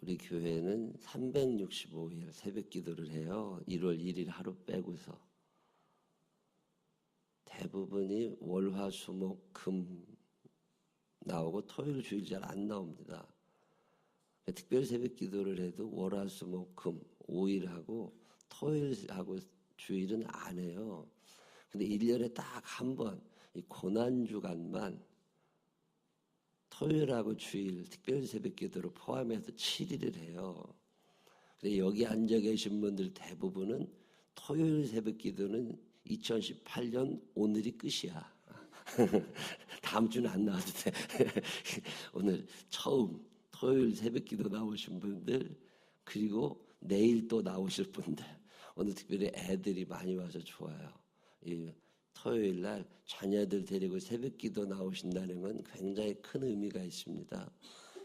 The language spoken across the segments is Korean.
우리 교회는 365일 새벽 기도를 해요. 1월 1일 하루 빼고서. 대부분이 월, 화, 수, 목, 금 나오고 토요일, 주일 잘 안 나옵니다. 특별 새벽 기도를 해도 월, 화, 수, 목, 금 5일하고 토요일하고 주일은 안 해요. 근데 1년에 딱 한 번 이 고난주간만 토요일하고 주일 특별 새벽 기도를 포함해서 7일을 해요. 근데 여기 앉아 계신 분들 대부분은 토요일 새벽 기도는 2018년 오늘이 끝이야. 다음 주는 안 나와도 돼. 오늘 처음 토요일 새벽 기도 나오신 분들, 그리고 내일 또 나오실 분들, 오늘 특별히 애들이 많이 와서 좋아요. 이 토요일 날 자녀들 데리고 새벽 기도 나오신다는 건 굉장히 큰 의미가 있습니다.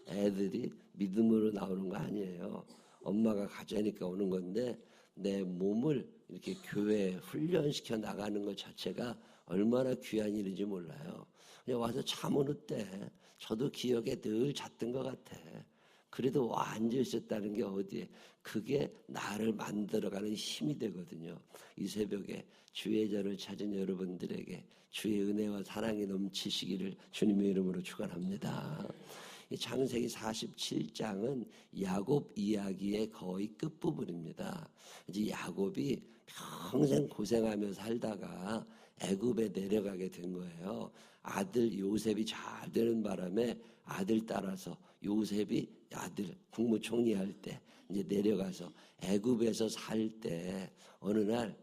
애들이 믿음으로 나오는 거 아니에요. 엄마가 가자니까 오는 건데, 내 몸을 이렇게 교회에 훈련시켜 나가는 것 자체가 얼마나 귀한 일인지 몰라요. 그냥 와서 잠 오는 때 저도 기억에 늘 잤던 것 같아. 그래도 와 앉아 있었다는 게 어디에, 그게 나를 만들어가는 힘이 되거든요. 이 새벽에 주의 자를 찾은 여러분들에게 주의 은혜와 사랑이 넘치시기를 주님의 이름으로 축원합니다. 이 창세기 47장은 야곱 이야기의 거의 끝부분입니다. 이제 야곱이 평생 고생하며 살다가 애굽에 내려가게 된 거예요. 아들 요셉이 잘 되는 바람에 아들 따라서 요셉이 아들 국무총리 할 때 이제 내려가서 애굽에서 살 때 어느 날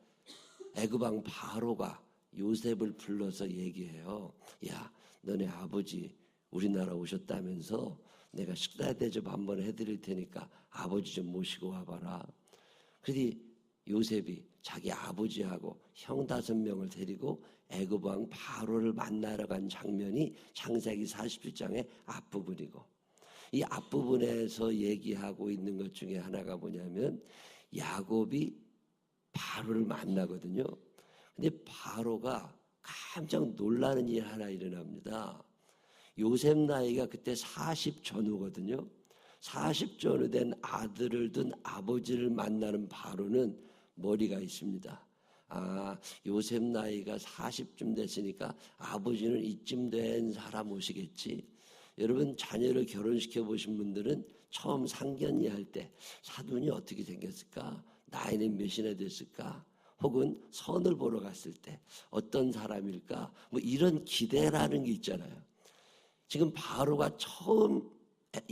애굽 왕 바로가 요셉을 불러서 얘기해요. 야, 너네 아버지 우리나라 오셨다면서 내가 식사 대접 한번 해드릴 테니까 아버지 좀 모시고 와봐라. 그러니 요셉이 자기 아버지하고 형 5명을 데리고 애굽 왕 바로를 만나러 간 장면이 창세기 47장의 앞부분이고, 이 앞부분에서 얘기하고 있는 것 중에 하나가 뭐냐면 야곱이 바로를 만나거든요. 근데 바로가 깜짝 놀라는 일 하나 일어납니다. 요셉 나이가 그때 40 전후거든요. 40 전후 된 아들을 둔 아버지를 만나는 바로는 머리가 있습니다. 아, 요셉 나이가 40쯤 됐으니까 아버지는 이쯤 된 사람 오시겠지. 여러분 자녀를 결혼시켜 보신 분들은 처음 상견례 할 때 사돈이 어떻게 생겼을까? 나이는 몇이나 됐을까? 혹은 선을 보러 갔을 때 어떤 사람일까? 뭐 이런 기대라는 게 있잖아요. 지금 바로가 처음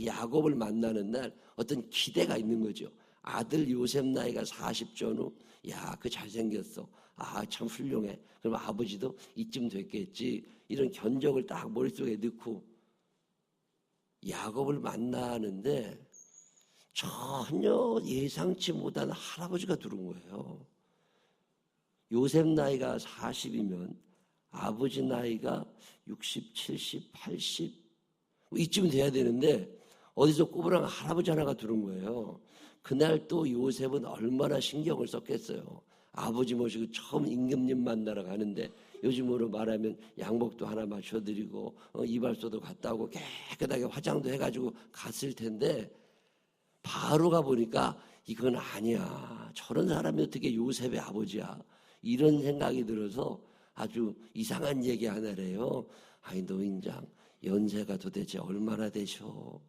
야곱을 만나는 날 어떤 기대가 있는 거죠. 아들 요셉 나이가 40 전후, 야, 그 잘생겼어. 아, 참 훌륭해. 그럼 아버지도 이쯤 됐겠지. 이런 견적을 딱 머릿속에 넣고 야곱을 만나는데 전혀 예상치 못한 할아버지가 들어온 거예요. 요셉 나이가 40이면 아버지 나이가 60, 70, 80 이쯤 돼야 되는데 어디서 꼬부랑 할아버지 하나가 들어온 거예요. 그날 또 요셉은 얼마나 신경을 썼겠어요. 아버지 모시고 처음 임금님 만나러 가는데 요즘으로 말하면 양복도 하나 맞춰드리고 이발소도 갔다 오고 깨끗하게 화장도 해가지고 갔을 텐데 바로가 보니까 이건 아니야. 저런 사람이 어떻게 요셉의 아버지야. 이런 생각이 들어서 아주 이상한 얘기 하나래요. 아이 노인장 연세가 도대체 얼마나 되셔?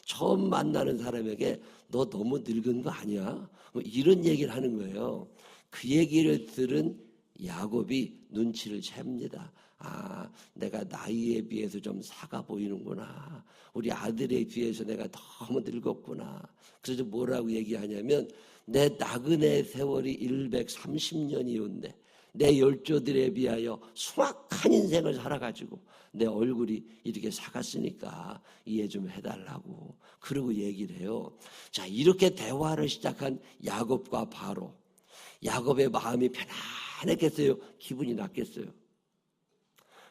처음 만나는 사람에게 너 너무 늙은 거 아니야? 뭐 이런 얘기를 하는 거예요. 그 얘기를 들은 야곱이 눈치를 챕니다. 아, 내가 나이에 비해서 좀 사가 보이는구나. 우리 아들에 비해서 내가 너무 늙었구나. 그래서 뭐라고 얘기하냐면 내 나그네 세월이 130년이었는데 내 열조들에 비하여 수확한 인생을 살아가지고 내 얼굴이 이렇게 사갔으니까 이해 좀 해달라고 그러고 얘기를 해요. 자, 이렇게 대화를 시작한 야곱과 바로. 야곱의 마음이 편안했겠어요? 기분이 났겠어요?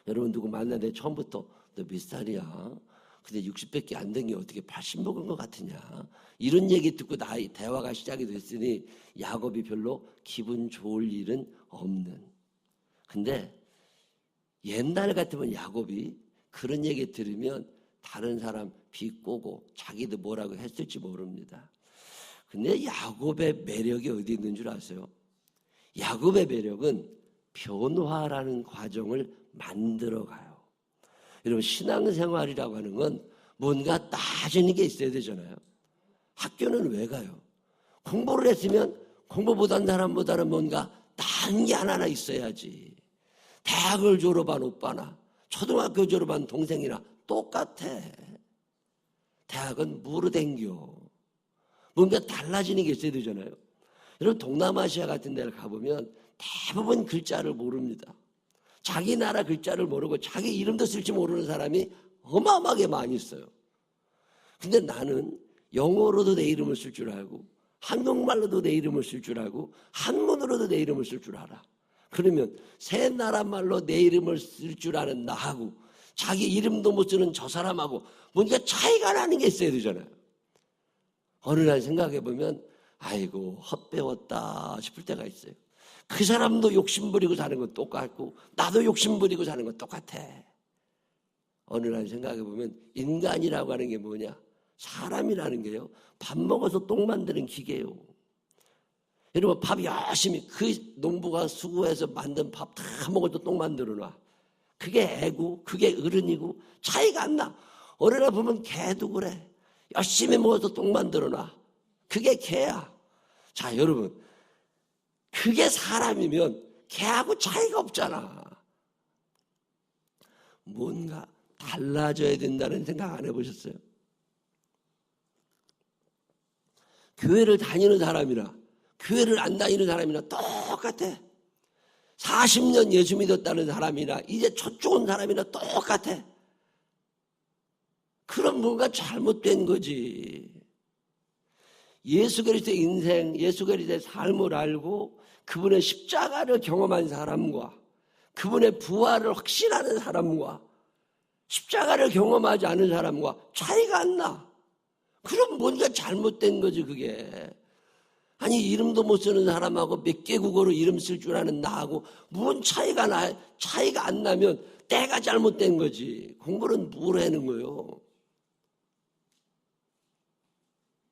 여러분 누구 만나는데 처음부터 너 몇 살이야? 근데 60밖에 안 된 게 어떻게 80 먹은 것 같으냐? 이런 얘기 듣고 대화가 시작이 됐으니 야곱이 별로 기분 좋을 일은 없는. 근데 옛날 같으면 야곱이 그런 얘기 들으면 다른 사람 비꼬고 자기도 뭐라고 했을지 모릅니다. 근데 야곱의 매력이 어디 있는 줄 아세요? 야곱의 매력은 변화라는 과정을 만들어가요. 여러분, 신앙생활이라고 하는 건 뭔가 따지는 게 있어야 되잖아요. 학교는 왜 가요? 공부를 했으면 공부 못한 사람보다는 뭔가 다른 게 하나 있어야지. 대학을 졸업한 오빠나 초등학교 졸업한 동생이나 똑같아. 대학은 무르 댕겨. 뭔가 달라지는 게 있어야 되잖아요. 여러분, 동남아시아 같은 데를 가보면 대부분 글자를 모릅니다. 자기 나라 글자를 모르고 자기 이름도 쓸지 모르는 사람이 어마어마하게 많이 있어요. 근데 나는 영어로도 내 이름을 쓸 줄 알고 한국말로도 내 이름을 쓸 줄 알고 한문으로도 내 이름을 쓸 줄 알아. 그러면 세 나라 말로 내 이름을 쓸 줄 아는 나하고 자기 이름도 못 쓰는 저 사람하고 뭔가 차이가 나는 게 있어야 되잖아요. 어느 날 생각해보면 아이고 헛배웠다 싶을 때가 있어요. 그 사람도 욕심부리고 사는 건 똑같고 나도 욕심부리고 사는 건 똑같아. 어느 날 생각해보면 인간이라고 하는 게 뭐냐? 사람이라는 게요, 밥 먹어서 똥 만드는 기계예요. 여러분, 밥 열심히 그 농부가 수고해서 만든 밥 다 먹어도 똥 만들어 놔. 그게 애고 그게 어른이고 차이가 안 나. 어느 날 보면 개도 그래. 열심히 먹어서 똥 만들어 놔. 그게 개야. 자, 여러분, 그게 사람이면 개하고 차이가 없잖아. 뭔가 달라져야 된다는 생각 안 해보셨어요? 교회를 다니는 사람이나 교회를 안 다니는 사람이나 똑같아. 40년 예수 믿었다는 사람이나 이제 첫 죽은 사람이나 똑같아. 그럼 뭔가 잘못된 거지. 예수 그리스도의 인생, 예수 그리스도의 삶을 알고 그분의 십자가를 경험한 사람과 그분의 부활을 확신하는 사람과 십자가를 경험하지 않은 사람과 차이가 안 나. 그럼 뭔가 잘못된 거지 그게. 아니, 이름도 못 쓰는 사람하고 몇 개 국어로 이름 쓸 줄 아는 나하고 뭔 차이가 안 나면 내가 잘못된 거지. 공부는 뭘 하는 거요?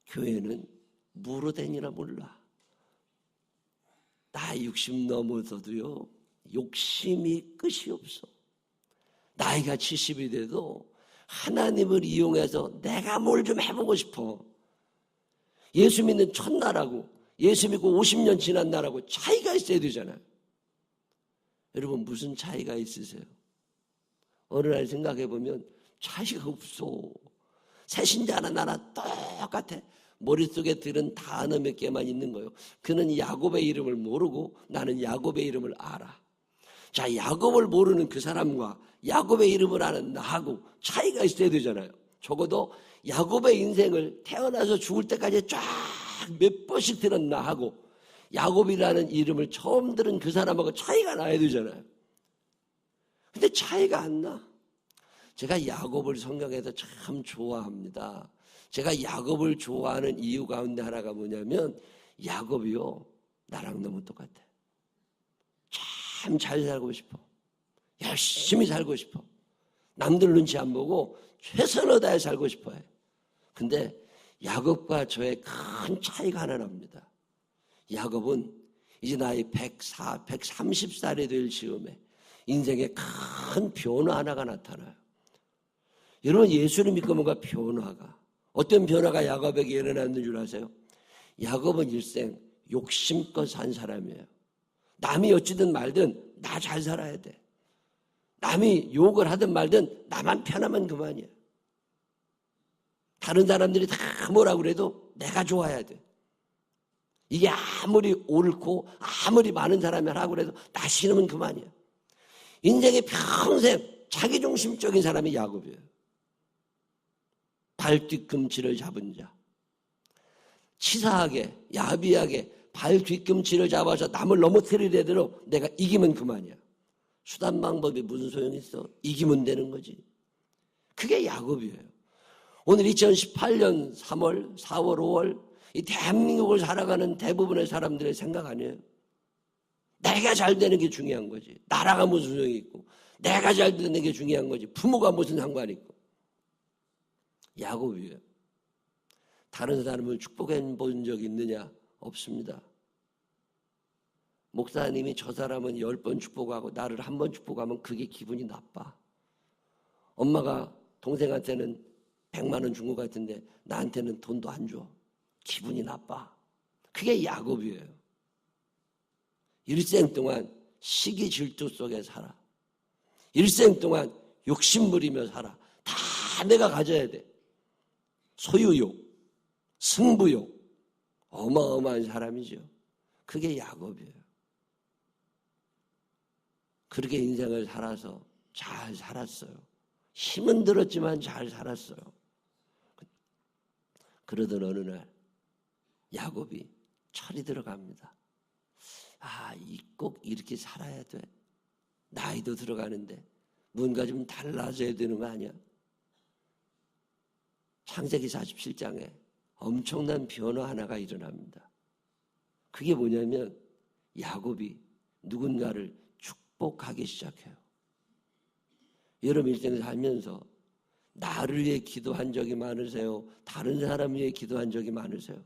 교회는 무르댕이라 몰라. 나이 60 넘어서도요, 욕심이 끝이 없어. 나이가 70이 돼도 하나님을 이용해서 내가 뭘 좀 해보고 싶어. 예수 믿는 첫날하고 예수 믿고 50년 지난 날하고 차이가 있어야 되잖아요. 여러분, 무슨 차이가 있으세요? 어느 날 생각해보면 차이가 없어. 새신자나 나나 똑같아. 머릿속에 들은 단어 몇 개만 있는 거예요. 그는 야곱의 이름을 모르고 나는 야곱의 이름을 알아. 자, 야곱을 모르는 그 사람과 야곱의 이름을 아는 나하고 차이가 있어야 되잖아요. 적어도 야곱의 인생을 태어나서 죽을 때까지 쫙 몇 번씩 들은 나하고 야곱이라는 이름을 처음 들은 그 사람하고 차이가 나야 되잖아요. 근데 차이가 안 나. 제가 야곱을 성경에서 참 좋아합니다. 제가 야곱을 좋아하는 이유 가운데 하나가 뭐냐면 야곱이요, 나랑 너무 똑같아. 참 잘 살고 싶어. 열심히 살고 싶어. 남들 눈치 안 보고 최선을 다해 살고 싶어해. 근데 야곱과 저의 큰 차이가 하나 납니다. 야곱은 이제 나이 130살이 될 즈음에 인생에 큰 변화 하나가 나타나요. 여러분, 예수를 믿고 뭔가 변화가, 어떤 변화가 야곱에게 일어났는 줄 아세요? 야곱은 일생 욕심껏 산 사람이에요. 남이 어찌든 말든 나 잘 살아야 돼. 남이 욕을 하든 말든 나만 편하면 그만이야. 다른 사람들이 다 뭐라고 그래도 내가 좋아야 돼. 이게 아무리 옳고 아무리 많은 사람이 하라고 그래도 나 싫으면 그만이야. 인생의 평생 자기중심적인 사람이 야곱이에요. 발 뒤꿈치를 잡은 자. 치사하게 야비하게 발 뒤꿈치를 잡아서 남을 넘어뜨리려도 내가 이기면 그만이야. 수단 방법이 무슨 소용이 있어? 이기면 되는 거지. 그게 야곱이에요. 오늘 2018년 3월, 4월, 5월 이 대한민국을 살아가는 대부분의 사람들의 생각 아니에요. 내가 잘 되는 게 중요한 거지. 나라가 무슨 소용이 있고 내가 잘 되는 게 중요한 거지. 부모가 무슨 상관이 있고. 야곱이에요. 다른 사람을 축복해 본 적 있느냐? 없습니다. 목사님이 저 사람은 10번 축복하고 나를 1번 축복하면 그게 기분이 나빠. 엄마가 동생한테는 100만 원 준 것 같은데 나한테는 돈도 안 줘. 기분이 나빠. 그게 야곱이에요. 일생 동안 시기 질투 속에 살아. 일생 동안 욕심 부리며 살아. 다 내가 가져야 돼. 소유욕, 승부욕, 어마어마한 사람이죠. 그게 야곱이에요. 그렇게 인생을 살아서 잘 살았어요. 힘은 들었지만 잘 살았어요. 그러던 어느 날 야곱이 철이 들어갑니다. 꼭 이렇게 살아야 돼. 나이도 들어가는데 뭔가 좀 달라져야 되는 거 아니야? 창세기 47장에 엄청난 변화 하나가 일어납니다. 그게 뭐냐면 야곱이 누군가를 축복하기 시작해요. 여러분 일생 살면서 나를 위해 기도한 적이 많으세요? 다른 사람 위해 기도한 적이 많으세요?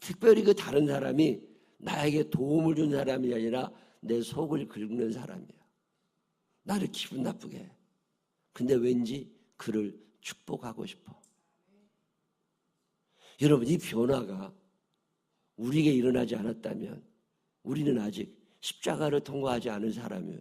특별히 그 다른 사람이 나에게 도움을 준 사람이 아니라 내 속을 긁는 사람이야. 나를 기분 나쁘게 해. 근데 왠지 그를 축복하고 싶어. 여러분 이 변화가 우리에게 일어나지 않았다면 우리는 아직 십자가를 통과하지 않은 사람이에요.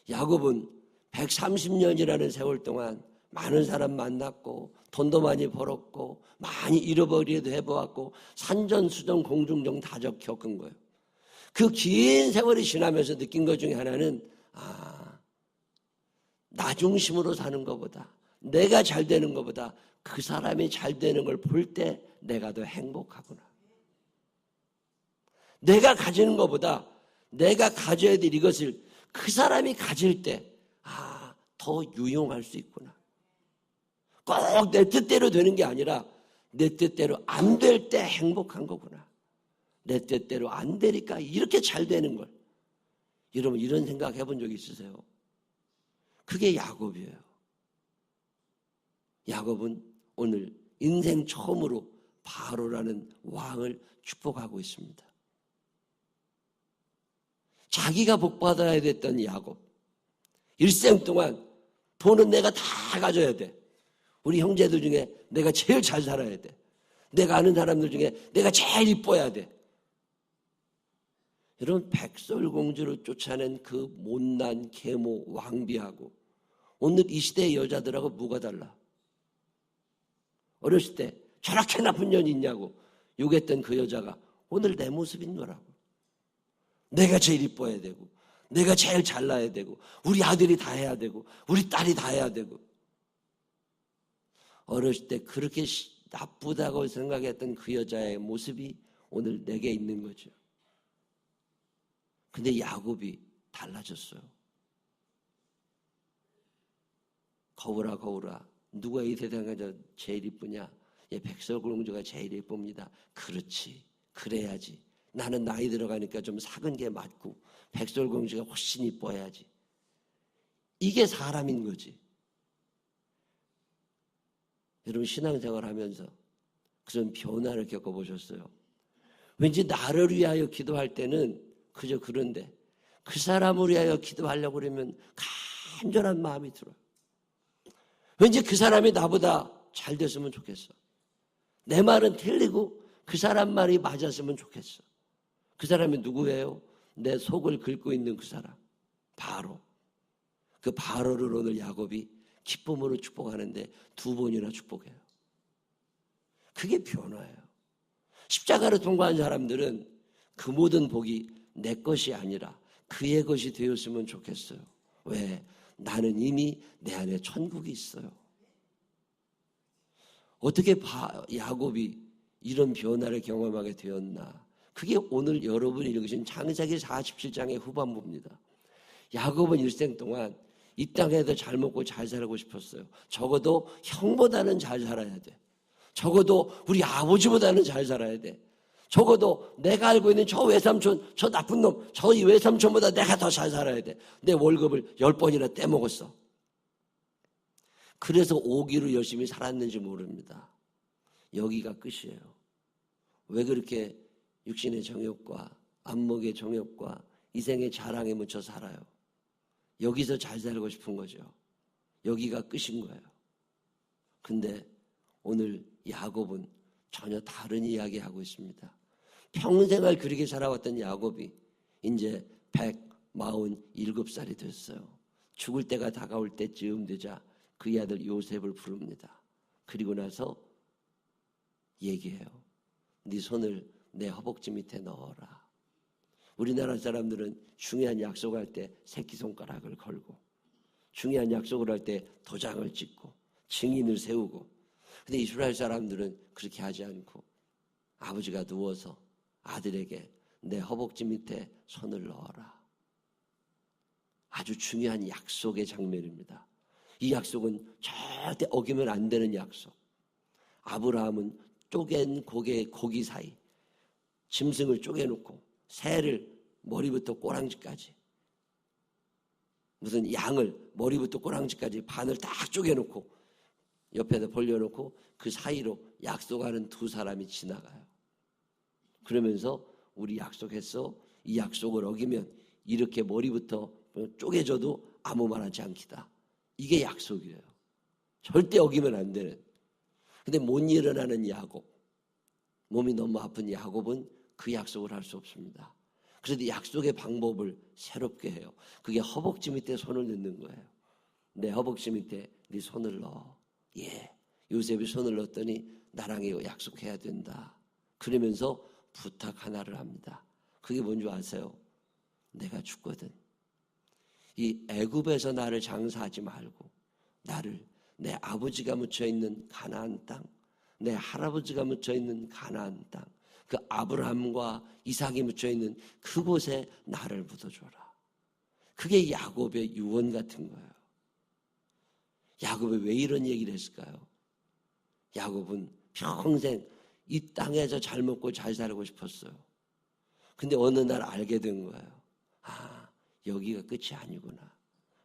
야곱은 130년이라는 세월 동안 많은 사람 만났고 돈도 많이 벌었고 많이 잃어버리기도 해보았고 산전수전 공중정 다 겪은 거예요. 그 긴 세월이 지나면서 느낀 것 중에 하나는 나 중심으로 사는 것보다 내가 잘 되는 것보다 그 사람이 잘 되는 걸 볼 때 내가 더 행복하구나. 내가 가지는 것보다 내가 가져야 될 이것을 그 사람이 가질 때 더 유용할 수 있구나. 꼭 내 뜻대로 되는 게 아니라 내 뜻대로 안 될 때 행복한 거구나. 내 뜻대로 안 되니까 이렇게 잘 되는 걸. 여러분 이런 생각 해본 적 있으세요? 그게 야곱이에요. 야곱은 오늘 인생 처음으로 바로라는 왕을 축복하고 있습니다. 자기가 복받아야 됐던 야곱. 일생 동안 돈은 내가 다 가져야 돼. 우리 형제들 중에 내가 제일 잘 살아야 돼. 내가 아는 사람들 중에 내가 제일 이뻐야 돼. 여러분 백설공주를 쫓아낸 그 못난 계모 왕비하고 오늘 이 시대의 여자들하고 뭐가 달라? 어렸을 때 저렇게 나쁜 년이 있냐고 욕했던 그 여자가 오늘 내 모습인 거라고. 내가 제일 이뻐야 되고 내가 제일 잘나야 되고 우리 아들이 다 해야 되고 우리 딸이 다 해야 되고 어렸을 때 그렇게 나쁘다고 생각했던 그 여자의 모습이 오늘 내게 있는 거죠. 근데 야곱이 달라졌어요. 거울아 누가 이 세상에서 제일 이쁘냐? 백설공주가 제일 이쁩니다. 그렇지. 그래야지. 나는 나이 들어가니까 좀 작은 게 맞고 백설공주가 훨씬 이뻐야지. 이게 사람인 거지. 여러분 신앙생활 하면서 그런 변화를 겪어보셨어요? 왠지 나를 위하여 기도할 때는 그저 그런데 그 사람을 위하여 기도하려고 그러면 간절한 마음이 들어요. 왠지 그 사람이 나보다 잘 됐으면 좋겠어. 내 말은 틀리고 그 사람 말이 맞았으면 좋겠어. 그 사람이 누구예요? 내 속을 긁고 있는 그 사람. 바로. 그 바로를 오늘 야곱이 기쁨으로 축복하는데 2번이나 축복해요. 그게 변화예요. 십자가를 통과한 사람들은 그 모든 복이 내 것이 아니라 그의 것이 되었으면 좋겠어요. 왜? 나는 이미 내 안에 천국이 있어요. 어떻게 야곱이 이런 변화를 경험하게 되었나? 그게 오늘 여러분이 읽으신 창세기 47장의 후반부입니다. 야곱은 일생 동안 이 땅에서 잘 먹고 잘 살고 싶었어요. 적어도 형보다는 잘 살아야 돼. 적어도 우리 아버지보다는 잘 살아야 돼. 적어도 내가 알고 있는 저 외삼촌, 저 나쁜 놈, 저 외삼촌보다 내가 더 잘 살아야 돼. 내 월급을 10번이나 떼먹었어. 그래서 오기로 열심히 살았는지 모릅니다. 여기가 끝이에요. 왜 그렇게 육신의 정욕과 안목의 정욕과 이생의 자랑에 묻혀 살아요? 여기서 잘 살고 싶은 거죠. 여기가 끝인 거예요. 근데 오늘 야곱은 전혀 다른 이야기하고 있습니다. 평생을 그렇게 살아왔던 야곱이 이제 147살이 됐어요. 죽을 때가 다가올 때쯤 되자 그의 아들 요셉을 부릅니다. 그리고 나서 얘기해요. 네 손을 내 허벅지 밑에 넣어라. 우리나라 사람들은 중요한 약속할 때 새끼손가락을 걸고, 중요한 약속을 할 때 도장을 찍고 증인을 세우고, 근데 이스라엘 사람들은 그렇게 하지 않고 아버지가 누워서 아들에게 내 허벅지 밑에 손을 넣어라. 아주 중요한 약속의 장면입니다. 이 약속은 절대 어기면 안 되는 약속. 아브라함은 쪼갠 고기 사이 짐승을 쪼개놓고 새를 머리부터 꼬랑지까지, 무슨 양을 머리부터 꼬랑지까지 반을 딱 쪼개놓고 옆에다 벌려놓고 그 사이로 약속하는 두 사람이 지나가요. 그러면서 우리 약속했어. 이 약속을 어기면 이렇게 머리부터 쪼개져도 아무 말 하지 않기다. 이게 약속이에요. 절대 어기면 안 되는. 근데 못 일어나는 야곱, 몸이 너무 아픈 야곱은 그 약속을 할 수 없습니다. 그래서 약속의 방법을 새롭게 해요. 그게 허벅지 밑에 손을 넣는 거예요. 내 허벅지 밑에 네 손을 넣어. 예, 요셉이 손을 넣었더니 나랑 이거 약속해야 된다. 그러면서 부탁 하나를 합니다. 그게 뭔지 아세요? 내가 죽거든. 이 애굽에서 나를 장사하지 말고 나를 내 아버지가 묻혀있는 가나안 땅, 내 할아버지가 묻혀있는 가나안 땅, 그 아브라함과 이삭이 묻혀있는 그곳에 나를 묻어줘라. 그게 야곱의 유언 같은 거예요. 야곱이 왜 이런 얘기를 했을까요? 야곱은 평생 이 땅에서 잘 먹고 잘 살고 싶었어요. 근데 어느 날 알게 된 거예요. 아, 여기가 끝이 아니구나.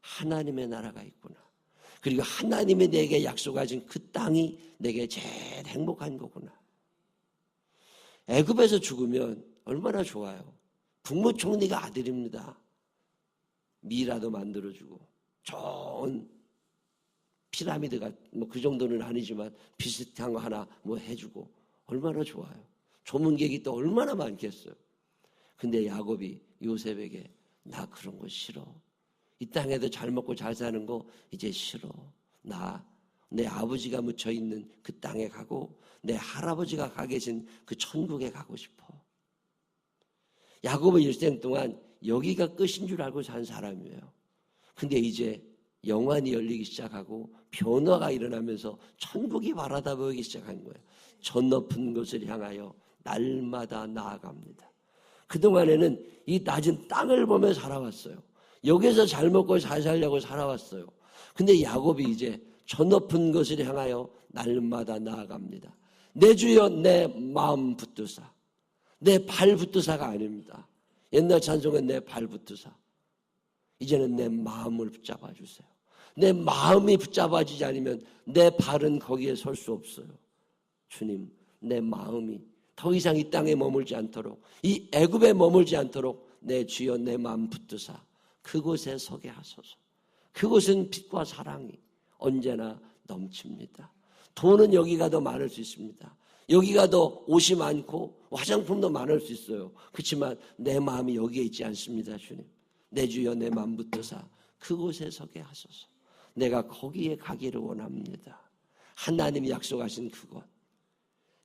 하나님의 나라가 있구나. 그리고 하나님이 내게 약속하신 그 땅이 내게 제일 행복한 거구나. 애굽에서 죽으면 얼마나 좋아요. 국무총리가 아들입니다. 미라도 만들어주고 좋은 피라미드가 뭐 그 정도는 아니지만 비슷한 거 하나 뭐 해주고 얼마나 좋아요. 조문객이 또 얼마나 많겠어요. 근데 야곱이 요셉에게 나 그런 거 싫어. 이 땅에도 잘 먹고 잘 사는 거 이제 싫어. 나 내 아버지가 묻혀있는 그 땅에 가고 내 할아버지가 가 계신 그 천국에 가고 싶어. 야곱은 일생 동안 여기가 끝인 줄 알고 산 사람이에요. 근데 이제 영안이 열리기 시작하고 변화가 일어나면서 천국이 바라다 보이기 시작한 거예요. 저 높은 곳을 향하여 날마다 나아갑니다. 그동안에는 이 낮은 땅을 보며 살아왔어요. 여기서 잘 먹고 잘 살려고 살아왔어요. 근데 야곱이 이제 저 높은 곳을 향하여 날마다 나아갑니다. 내 주여 내 마음 붙드사. 내 발 붙드사가 아닙니다. 옛날 찬송은 내 발 붙드사. 이제는 내 마음을 붙잡아 주세요. 내 마음이 붙잡아지지 않으면 내 발은 거기에 설 수 없어요. 주님, 내 마음이 더 이상 이 땅에 머물지 않도록, 이 애굽에 머물지 않도록 내 주여 내 마음 붙드사 그곳에 서게 하소서. 그곳은 빛과 사랑이 언제나 넘칩니다. 돈은 여기가 더 많을 수 있습니다. 여기가 더 옷이 많고 화장품도 많을 수 있어요. 그렇지만 내 마음이 여기에 있지 않습니다. 주님, 내 주여 내 마음 붙드사 그곳에 서게 하소서. 내가 거기에 가기를 원합니다. 하나님이 약속하신 그곳.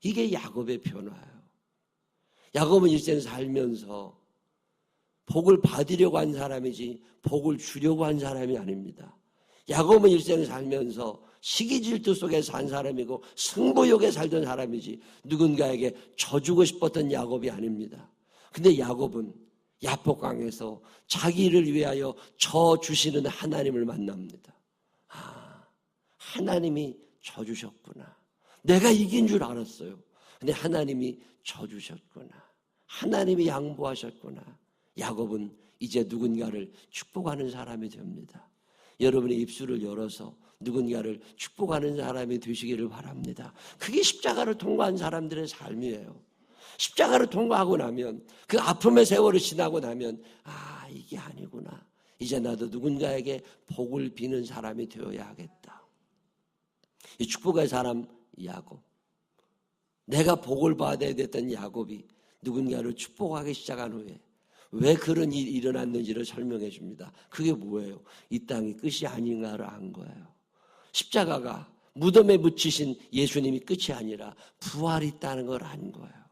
이게 야곱의 변화예요. 야곱은 일생 살면서 복을 받으려고 한 사람이지 복을 주려고 한 사람이 아닙니다. 야곱은 일생 살면서 시기질투 속에 산 사람이고 승부욕에 살던 사람이지 누군가에게 져주고 싶었던 야곱이 아닙니다. 근데 야곱은 야복강에서 자기를 위하여 져주시는 하나님을 만납니다. 아, 하나님이 져주셨구나. 내가 이긴 줄 알았어요. 근데 하나님이 져주셨구나. 하나님이 양보하셨구나. 야곱은 이제 누군가를 축복하는 사람이 됩니다. 여러분의 입술을 열어서 누군가를 축복하는 사람이 되시기를 바랍니다. 그게 십자가를 통과한 사람들의 삶이에요. 십자가를 통과하고 나면 그 아픔의 세월이 지나고 나면 이게 아니구나. 이제 나도 누군가에게 복을 비는 사람이 되어야 하겠다. 이 축복의 사람 야곱. 내가 복을 받아야 됐던 야곱이 누군가를 축복하기 시작한 후에 왜 그런 일이 일어났는지를 설명해 줍니다. 그게 뭐예요? 이 땅이 끝이 아닌가를 안 거예요. 십자가가 무덤에 묻히신 예수님이 끝이 아니라 부활이 있다는 걸 안 거예요.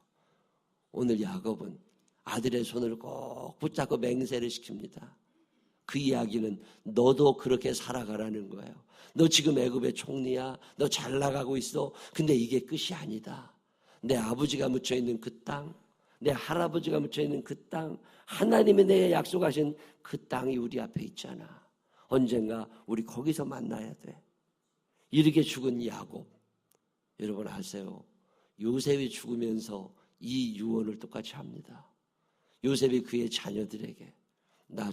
오늘 야곱은 아들의 손을 꼭 붙잡고 맹세를 시킵니다. 그 이야기는 너도 그렇게 살아가라는 거예요. 너 지금 애굽의 총리야. 너 잘 나가고 있어. 근데 이게 끝이 아니다. 내 아버지가 묻혀있는 그 땅, 내 할아버지가 묻혀있는 그 땅, 하나님이 내게 약속하신 그 땅이 우리 앞에 있잖아. 언젠가 우리 거기서 만나야 돼. 이렇게 죽은 야곱. 여러분 아세요? 요셉이 죽으면서 이 유언을 똑같이 합니다. 요셉이 그의 자녀들에게 나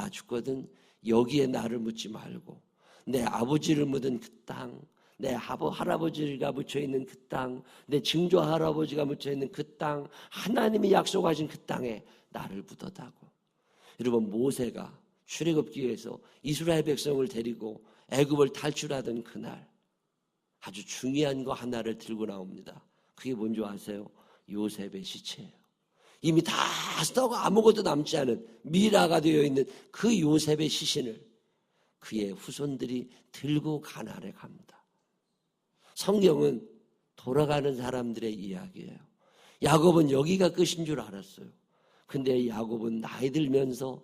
죽거든 여기에 나를 묻지 말고 내 아버지를 묻은 그 땅, 내 할아버지가 묻혀있는 그 땅, 내 증조 할아버지가 묻혀있는 그 땅, 하나님이 약속하신 그 땅에 나를 묻어다고. 여러분 모세가 출애굽기에서 이스라엘 백성을 데리고 애굽을 탈출하던 그날 아주 중요한 거 하나를 들고 나옵니다. 그게 뭔지 아세요? 요셉의 시체예요. 이미 다 썩어 아무것도 남지 않은 미라가 되어 있는 그 요셉의 시신을 그의 후손들이 들고 가나안에 갑니다. 성경은 돌아가는 사람들의 이야기예요. 야곱은 여기가 끝인 줄 알았어요. 근데 야곱은 나이 들면서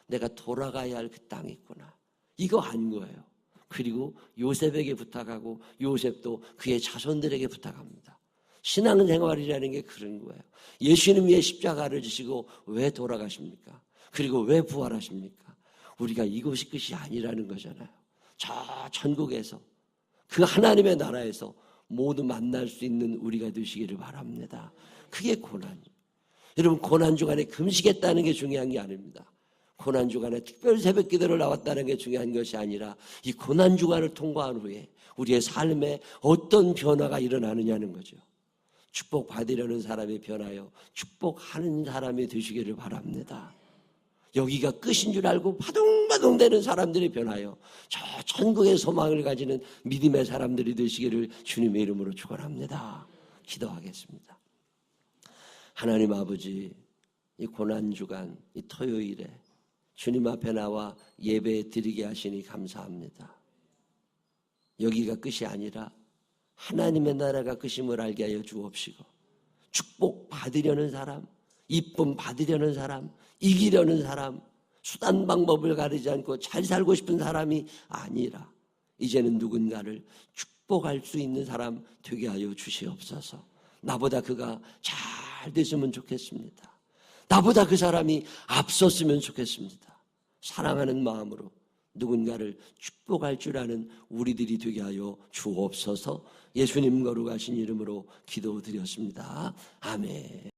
내가 돌아가야 할 그 땅이 있구나. 이거 안 거예요. 그리고 요셉에게 부탁하고 요셉도 그의 자손들에게 부탁합니다. 신앙생활이라는 게 그런 거예요. 예수님 위에 십자가를 지시고 왜 돌아가십니까? 그리고 왜 부활하십니까? 우리가 이곳이 끝이 아니라는 거잖아요. 저 천국에서 그 하나님의 나라에서 모두 만날 수 있는 우리가 되시기를 바랍니다. 그게 고난이에요. 여러분 고난주간에 금식했다는 게 중요한 게 아닙니다. 고난주간에 특별 새벽기도를 나왔다는 게 중요한 것이 아니라 이 고난주간을 통과한 후에 우리의 삶에 어떤 변화가 일어나느냐는 거죠. 축복받으려는 사람이 변하여 축복하는 사람이 되시기를 바랍니다. 여기가 끝인 줄 알고 바둥바둥대는 사람들이 변하여 저 천국의 소망을 가지는 믿음의 사람들이 되시기를 주님의 이름으로 축원합니다. 기도하겠습니다. 하나님 아버지, 이 고난주간, 이 토요일에 주님 앞에 나와 예배 드리게 하시니 감사합니다. 여기가 끝이 아니라 하나님의 나라가 끝임을 알게 하여 주옵시고 축복 받으려는 사람, 이쁨 받으려는 사람, 이기려는 사람, 수단 방법을 가리지 않고 잘 살고 싶은 사람이 아니라 이제는 누군가를 축복할 수 있는 사람 되게 하여 주시옵소서. 나보다 그가 잘 됐으면 좋겠습니다. 나보다 그 사람이 앞섰으면 좋겠습니다. 사랑하는 마음으로 누군가를 축복할 줄 아는 우리들이 되게 하여 주옵소서. 예수님 거룩하신 이름으로 기도드렸습니다. 아멘.